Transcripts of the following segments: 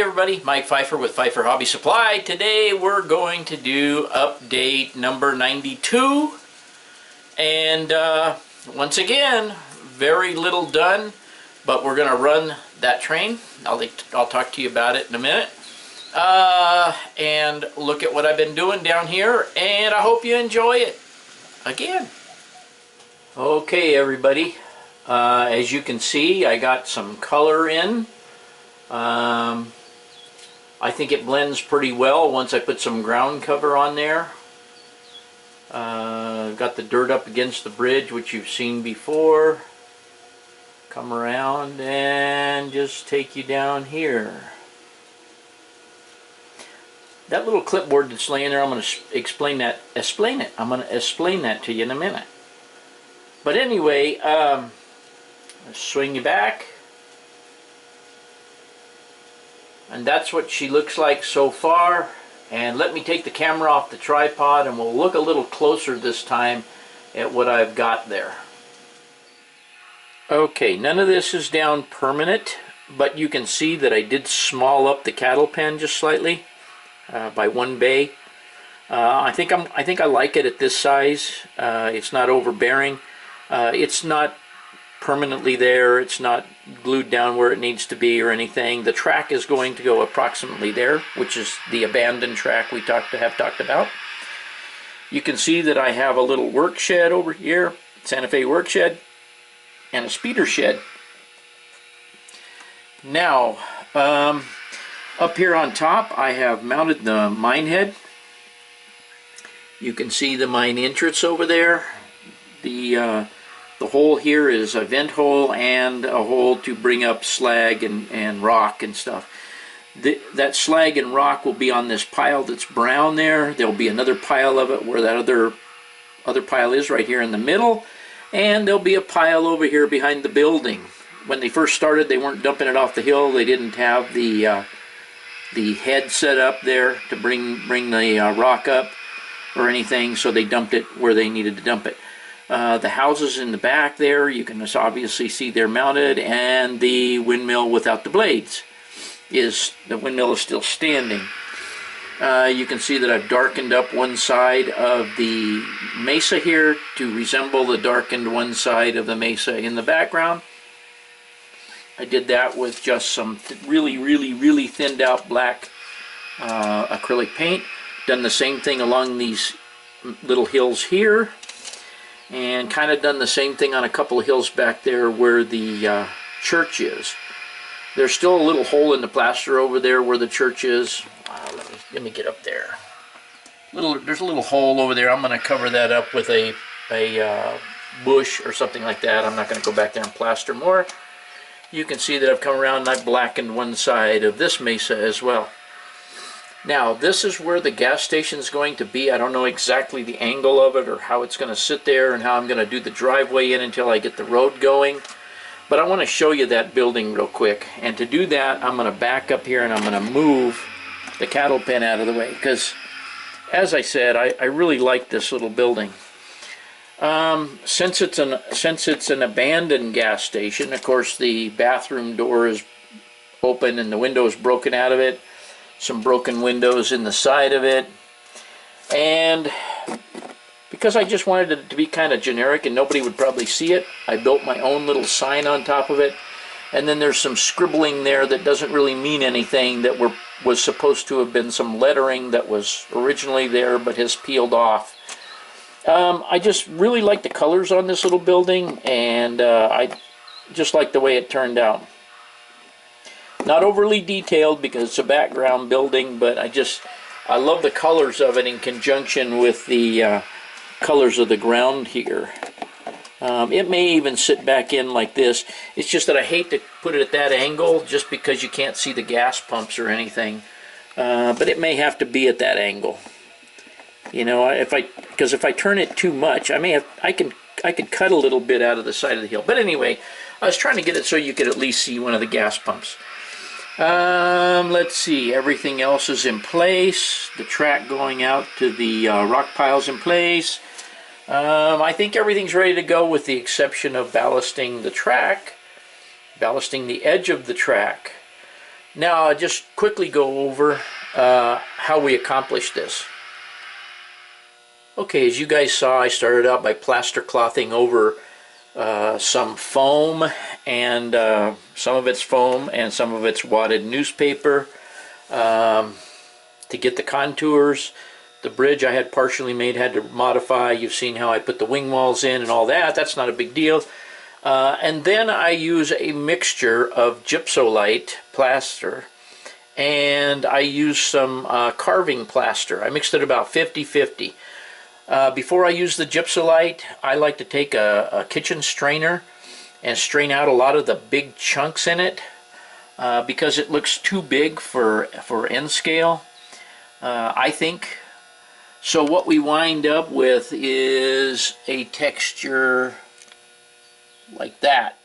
everybody, Mike Pfeiffer with Pfeiffer Hobby Supply. Today we're going to do update number 92, and once again, very little done, but we're going to run that train. I'll talk to you about it in a minute, and look at what I've been doing down here, and I hope you enjoy it again. Okay everybody, as you can see, I got some color in. I think it blends pretty well once I put some ground cover on there. Got the dirt up against the bridge, which you've seen before. Come around and just take you down here. That little clipboard that's laying there, I'm going to explain that to you in a minute. But anyway, swing you back. And that's what she looks like so far. And let me take the camera off the tripod and we'll look a little closer this time at what I've got there. Okay, none of this is down permanent, but you can see that I did small up the cattle pen just slightly by 1 bay. I think I like it at this size. It's not overbearing. It's not permanently there. It's not glued down where it needs to be or anything. The track is going to go approximately there, which is the abandoned track we have talked about. You can see that I have a little work shed over here, Santa Fe work shed, and a speeder shed. Now, up here on top, I have mounted the mine head. You can see the mine entrance over there. The hole here is a vent hole and a hole to bring up slag and rock and stuff. That slag and rock will be on this pile that's brown there. There'll be another pile of it where that other pile is right here in the middle. And there'll be a pile over here behind the building. When they first started, they weren't dumping it off the hill. They didn't have the head set up there to bring the rock up or anything, so they dumped it where they needed to dump it. The houses in the back there, you can just obviously see they're mounted, and the windmill without the blades the windmill is still standing. You can see that I've darkened up one side of the mesa here to resemble the darkened one side of the mesa in the background. I did that with just some really thinned out black acrylic paint. Done the same thing along these little hills here. And kind of done the same thing on a couple of hills back there where the church is. There's still a little hole in the plaster over there where the church is. Let me get up there. There's a little hole over there. I'm going to cover that up with a bush or something like that. I'm not going to go back there and plaster more. You can see that I've come around and I've blackened one side of this mesa as well. Now, this is where the gas station is going to be. I don't know exactly the angle of it or how it's going to sit there and how I'm going to do the driveway in until I get the road going. But I want to show you that building real quick. And to do that, I'm going to back up here and I'm going to move the cattle pen out of the way. Because, as I said, I really like this little building. Since it's an abandoned gas station, of course, the bathroom door is open and the window is broken out of it. Some broken windows in the side of it, and because I just wanted it to be kind of generic and nobody would probably see it, I built my own little sign on top of it. And then there's some scribbling there that doesn't really mean anything, that was supposed to have been some lettering that was originally there but has peeled off. I just really like the colors on this little building, and I just like the way it turned out. Not overly detailed because it's a background building, but I love the colors of it in conjunction with the colors of the ground here. It may even sit back in like this. It's just that I hate to put it at that angle just because you can't see the gas pumps or anything. But it may have to be at that angle. You know, because if I turn it too much, I could cut a little bit out of the side of the hill. But anyway, I was trying to get it so you could at least see one of the gas pumps. Let's see, everything else is in place. The track going out to the rock piles in place. I think everything's ready to go with the exception of ballasting the track, ballasting the edge of the track. Now I'll just quickly go over how we accomplished this. Okay, as you guys saw, I started out by plaster clothing over some foam, and some of it's foam and some of it's wadded newspaper to get the contours. The bridge I had partially made, had to modify. You've seen how I put the wing walls in and all that. That's not a big deal. And then I use a mixture of gypsolite plaster, and I use some carving plaster. I mixed it about 50-50. Before I use the gypsolite, I like to take a kitchen strainer and strain out a lot of the big chunks in it because it looks too big for end scale, I think. So what we wind up with is a texture like that,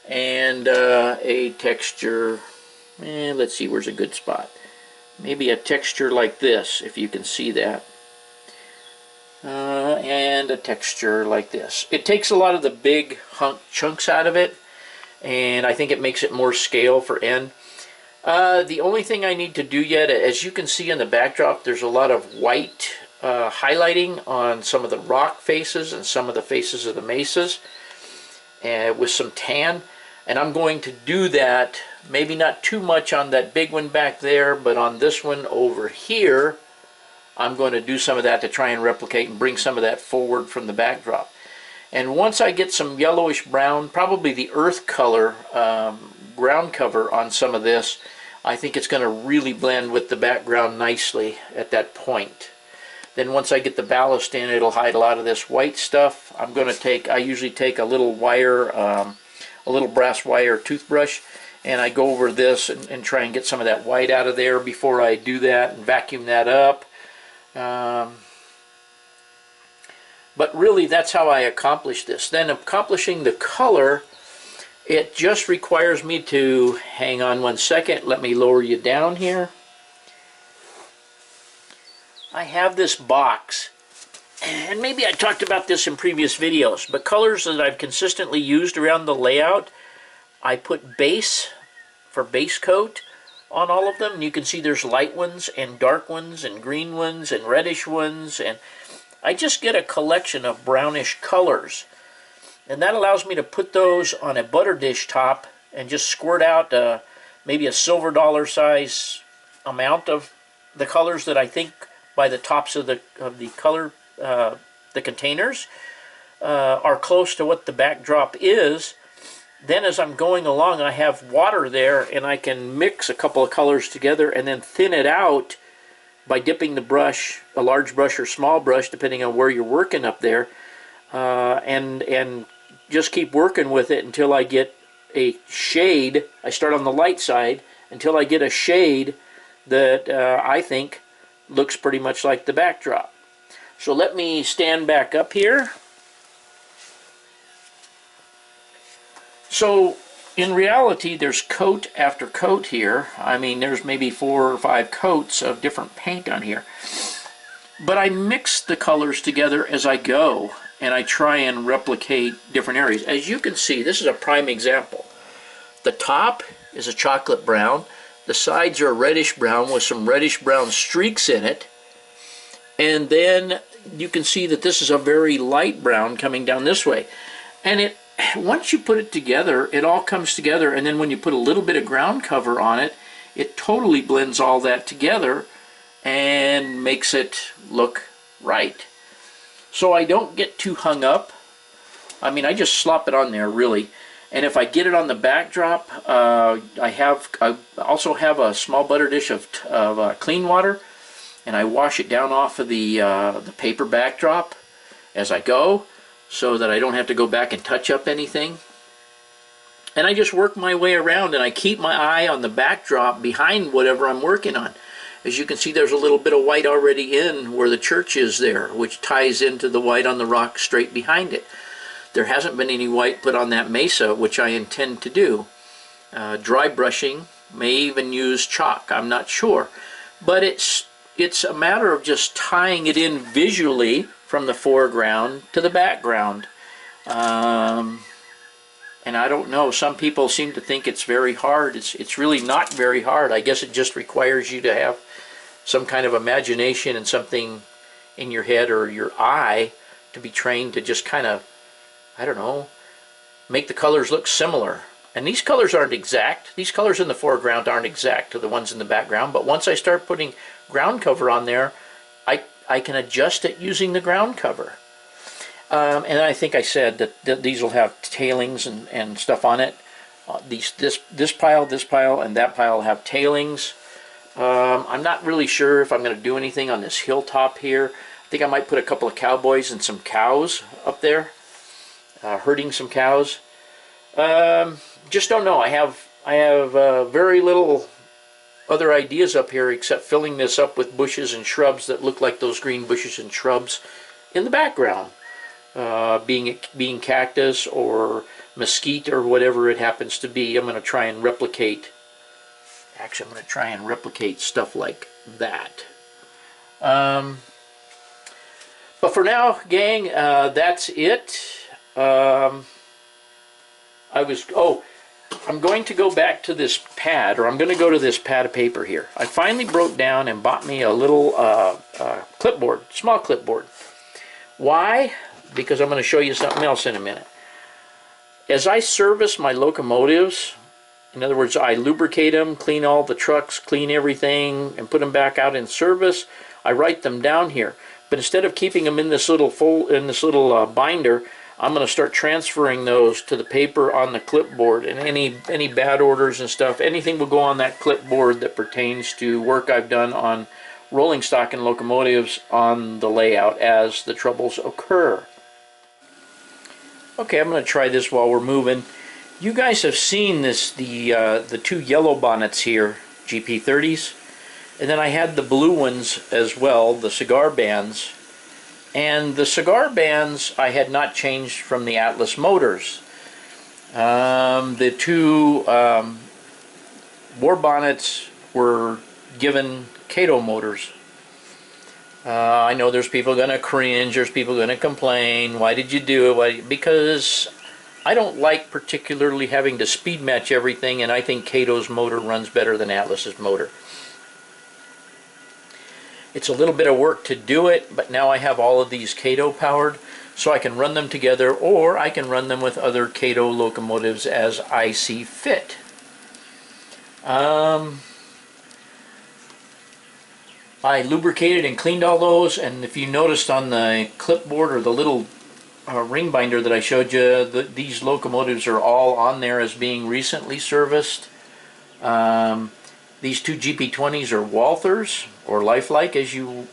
and a texture, let's see, where's a good spot? Maybe a texture like this, if you can see that. And a texture like this. It takes a lot of the big chunks out of it, and I think it makes it more scale for end. The only thing I need to do yet, as you can see in the backdrop, there's a lot of white highlighting on some of the rock faces and some of the faces of the mesas, and with some tan. And I'm going to do that, maybe not too much on that big one back there, but on this one over here, I'm going to do some of that to try and replicate and bring some of that forward from the backdrop. And once I get some yellowish brown, probably the earth color ground cover on some of this, I think it's going to really blend with the background nicely at that point. Then once I get the ballast in, it'll hide a lot of this white stuff. I'm going to take, I usually take a little wire, a little brass wire toothbrush, and I go over this and try and get some of that white out of there before I do that, and vacuum that up. But really, that's how I accomplish this. Then accomplishing the color, it just requires me to, hang on one second, let me lower you down here. I have this box, and maybe I talked about this in previous videos, but colors that I've consistently used around the layout, I put base for base coat on all of them. And you can see there's light ones and dark ones and green ones and reddish ones, and I just get a collection of brownish colors, and that allows me to put those on a butter dish top and just squirt out maybe a silver dollar size amount of the colors that I think by the tops of the color the containers are close to what the backdrop is. Then as I'm going along, I have water there, and I can mix a couple of colors together and then thin it out by dipping the brush, a large brush or small brush, depending on where you're working up there, and just keep working with it until I get a shade. I start on the light side until I get a shade that I think looks pretty much like the backdrop. So let me stand back up here. So in reality, there's coat after coat here. I mean, there's maybe 4 or 5 coats of different paint on here. But I mix the colors together as I go, and I try and replicate different areas. As you can see, this is a prime example. The top is a chocolate brown. The sides are a reddish brown with some reddish brown streaks in it. And then you can see that this is a very light brown coming down this way. And once you put it together, it all comes together, and then when you put a little bit of ground cover on it, it totally blends all that together and makes it look right. So I don't get too hung up. I mean, I just slop it on there, really. And if I get it on the backdrop, I also have a small butter dish of clean water, and I wash it down off of the paper backdrop as I go, so that I don't have to go back and touch up anything. And I just work my way around, and I keep my eye on the backdrop behind whatever I'm working on. As you can see, there's a little bit of white already in where the church is there, which ties into the white on the rock straight behind it. There hasn't been any white put on that mesa, which I intend to do. Dry brushing, may even use chalk, I'm not sure. But it's a matter of just tying it in visually from the foreground to the background. And And I don't know, some people seem to think it's very hard. It's really not very hard. I guess it just requires you to have some kind of imagination and something in your head or your eye to be trained to just kind of, I don't know, make the colors look similar. And these colors aren't exact. These colors in the foreground aren't exact to the ones in the background, but once I start putting ground cover on there, I can adjust it using the ground cover. And I think I said that these will have tailings and stuff on it. This pile, and that pile have tailings. I'm not really sure if I'm going to do anything on this hilltop here. I think I might put a couple of cowboys and some cows up there, herding some cows. Just don't know. I have very little other ideas up here except filling this up with bushes and shrubs that look like those green bushes and shrubs in the background. Being cactus or mesquite or whatever it happens to be. I'm going to try and replicate. Actually, I'm going to try and replicate stuff like that. But for now, gang, that's it. I'm going to go back to this pad, or I'm going to go to this pad of paper here. I finally broke down and bought me a little clipboard, small clipboard. Why? Because I'm going to show you something else in a minute. As I service my locomotives, in other words, I lubricate them, clean all the trucks, clean everything, and put them back out in service, I write them down here. But instead of keeping them in this little binder, I'm going to start transferring those to the paper on the clipboard, and any bad orders and stuff, anything will go on that clipboard that pertains to work I've done on rolling stock and locomotives on the layout as the troubles occur. Okay, I'm going to try this while we're moving. You guys have seen this, the two yellow bonnets here, GP30s, and then I had the blue ones as well, the cigar bands. And the cigar bands I had not changed from the Atlas motors. The two war bonnets were given Kato motors. I know there's people going to cringe, there's people going to complain, why did you do it? Because I don't like particularly having to speed match everything, and I think Kato's motor runs better than Atlas's motor. It's a little bit of work to do it, but now I have all of these Kato powered, so I can run them together, or I can run them with other Kato locomotives as I see fit. I lubricated and cleaned all those, and if you noticed on the clipboard or the little ring binder that I showed you, these locomotives are all on there as being recently serviced. These two GP20s are Walthers, or Lifelike as you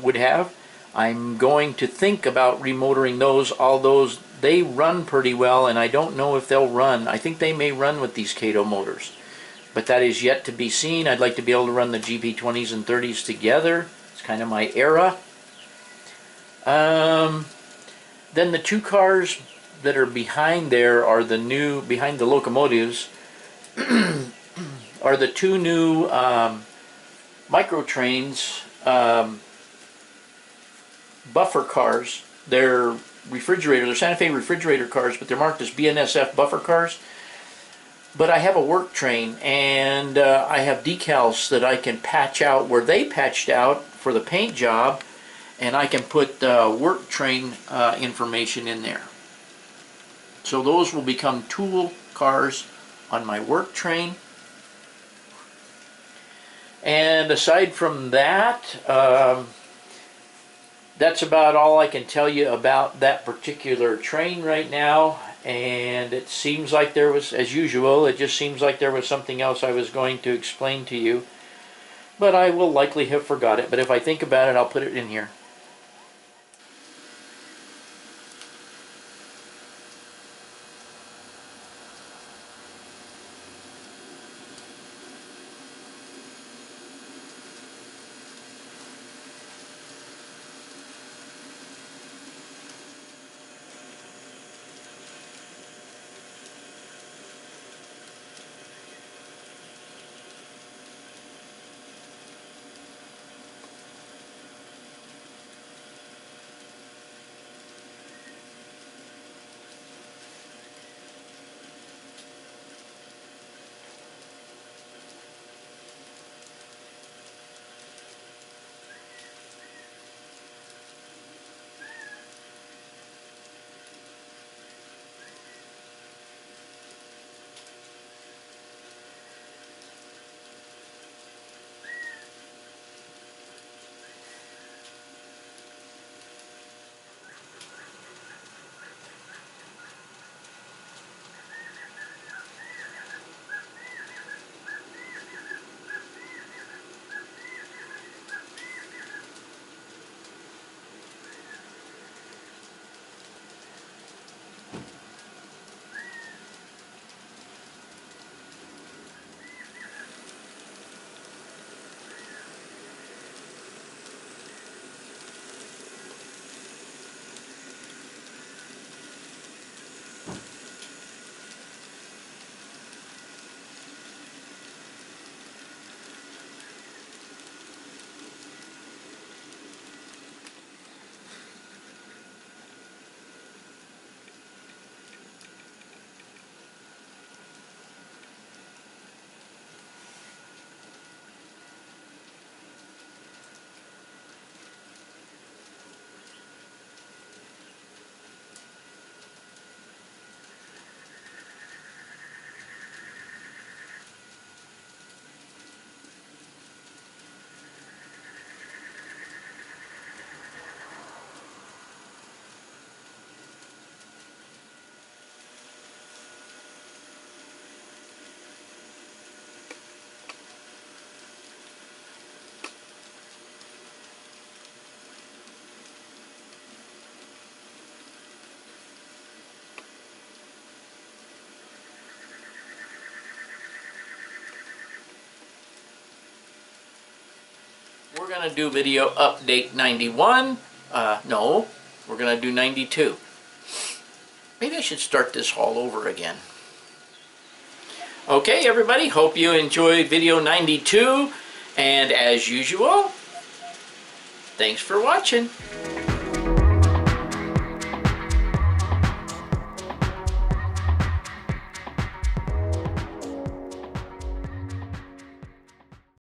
would have. I'm going to think about remotoring those, although they run pretty well, and I don't know if they'll run. I think they may run with these Kato motors, but that is yet to be seen. I'd like to be able to run the GP20s and 30s together. It's kind of my era. Then the two cars that are behind there are the new, behind the locomotives, are the two new Microtrains buffer cars. They're refrigerator, they're Santa Fe refrigerator cars, but they're marked as BNSF buffer cars. But I have a work train, and I have decals that I can patch out where they patched out for the paint job, and I can put work train information in there. So those will become tool cars on my work train. And aside from that, that's about all I can tell you about that particular train right now. And it seems like there was, as usual, it just seems like there was something else I was going to explain to you. But I will likely have forgot it. But if I think about it, I'll put it in here. We're going to do video update 91. No, we're going to do 92. Maybe I should start this all over again. Okay, everybody, hope you enjoyed video 92. And as usual, thanks for watching.